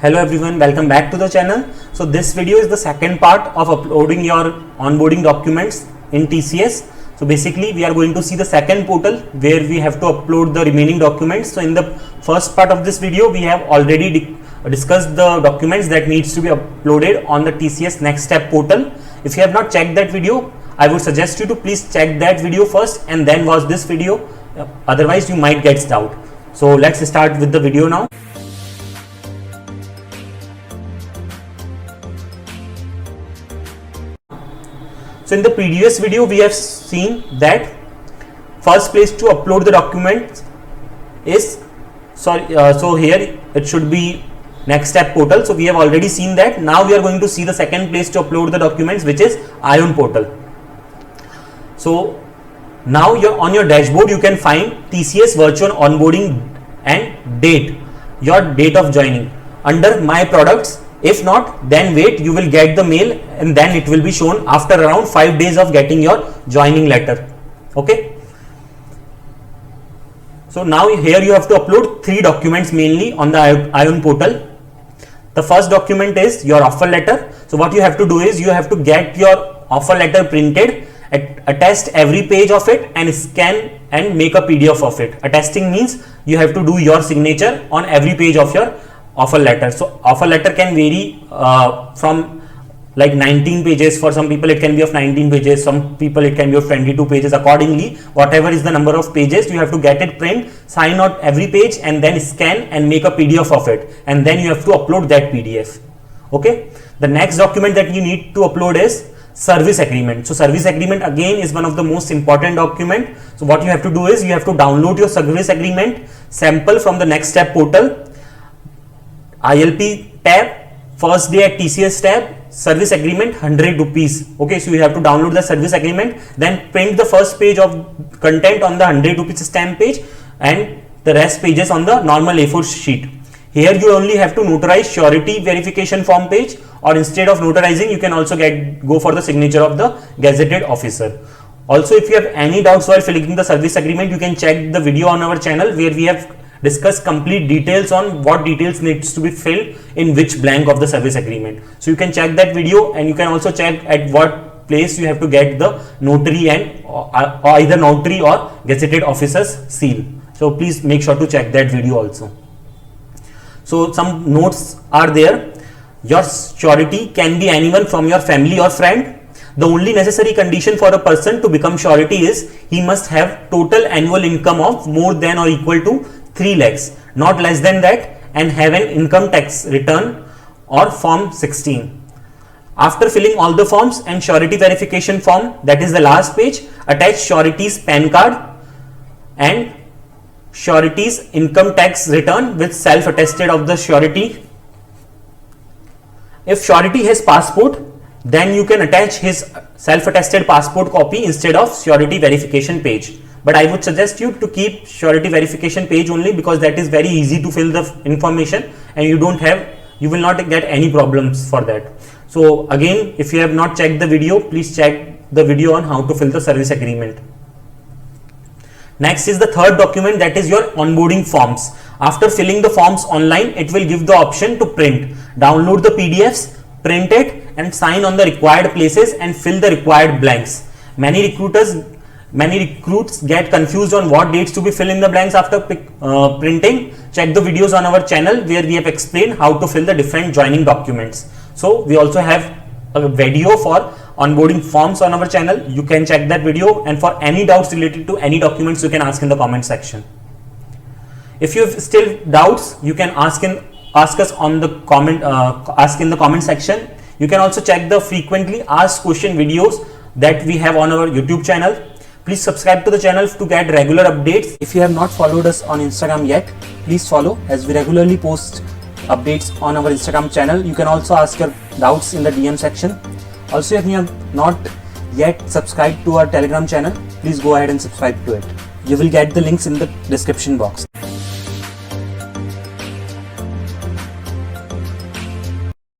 Hello everyone, welcome back to the channel. So this video is the second part of uploading your onboarding documents in TCS. So basically we are going to see the second portal where we have to upload the remaining documents. So in the first part of this video we have already discussed the documents that needs to be uploaded on the TCS Next Step portal. If you have not checked that video, I would suggest you to please check that video first and then watch this video. Otherwise you might get doubt. So let's start with the video now. So in the previous video we have seen that first place to upload the documents is so here it should be Next Step portal. So we have already seen that. Now we are going to see the second place to upload the documents, which is Ion portal. So now on your dashboard you can find TCS virtual onboarding and date, your date of joining under my products. If not, then wait, you will get the mail and then it will be shown after around 5 days of getting your joining letter. Okay. So now here you have to upload 3 documents mainly on the Ion portal. The first document is your offer letter. So what you have to do is you have to get your offer letter printed, attest every page of it and scan and make a PDF of it. Attesting means you have to do your signature on every page of your offer letter. So offer letter can vary from like 19 pages. For some people it can be of 19 pages, some people it can be of 22 pages. Accordingly, whatever is the number of pages, you have to get it print, sign out every page and then scan and make a PDF of it, and then you have to upload that PDF. Okay. The next document that you need to upload is service agreement. So service agreement again is one of the most important document. So what you have to do is you have to download your service agreement sample from the Next Step portal, ILP tab, first day at TCS tab, service agreement 100 rupees. Okay, so you have to download the service agreement, then print the first page of content on the 100 rupees stamp page and the rest pages on the normal A4 sheet. Here you only have to notarize surety verification form page, or instead of notarizing you can also go for the signature of the gazetted officer. Also, if you have any doubts while filling the service agreement, you can check the video on our channel where we have discuss complete details on what details needs to be filled in which blank of the service agreement. So you can check that video, and you can also check at what place you have to get the notary and or either notary or gazetted officer's seal. So please make sure to check that video also. So some notes are there. Your surety can be anyone from your family or friend. The only necessary condition for a person to become surety is he must have total annual income of more than or equal to 3 lakhs, not less than that, and have an income tax return or form 16. After filling all the forms and surety verification form, that is the last page, attach surety's PAN card and surety's income tax return with self-attested of the surety. If surety has passport, then you can attach his self-attested passport copy instead of surety verification page. But I would suggest you to keep surety verification page only, because that is very easy to fill the information and you will not get any problems for that. So again, if you have not checked the video, please check the video on how to fill the service agreement. Next is the third document, that is your onboarding forms. After filling the forms online, it will give the option to print. Download the PDFs, print it and sign on the required places and fill the required blanks. Many recruits get confused on what dates to be filled in the blanks after printing. Check the videos on our channel where we have explained how to fill the different joining documents. So we also have a video for onboarding forms on our channel. You can check that video, and for any doubts related to any documents you can ask in the comment section. If you have still doubts, you can ask us on the ask in the comment section. You can also check the frequently asked question videos that we have on our YouTube channel. Please subscribe to the channel to get regular updates. If you have not followed us on Instagram yet, please follow, as we regularly post updates on our Instagram channel. You can also ask your doubts in the DM section. Also, if you have not yet subscribed to our Telegram channel, please go ahead and subscribe to it. You will get the links in the description box.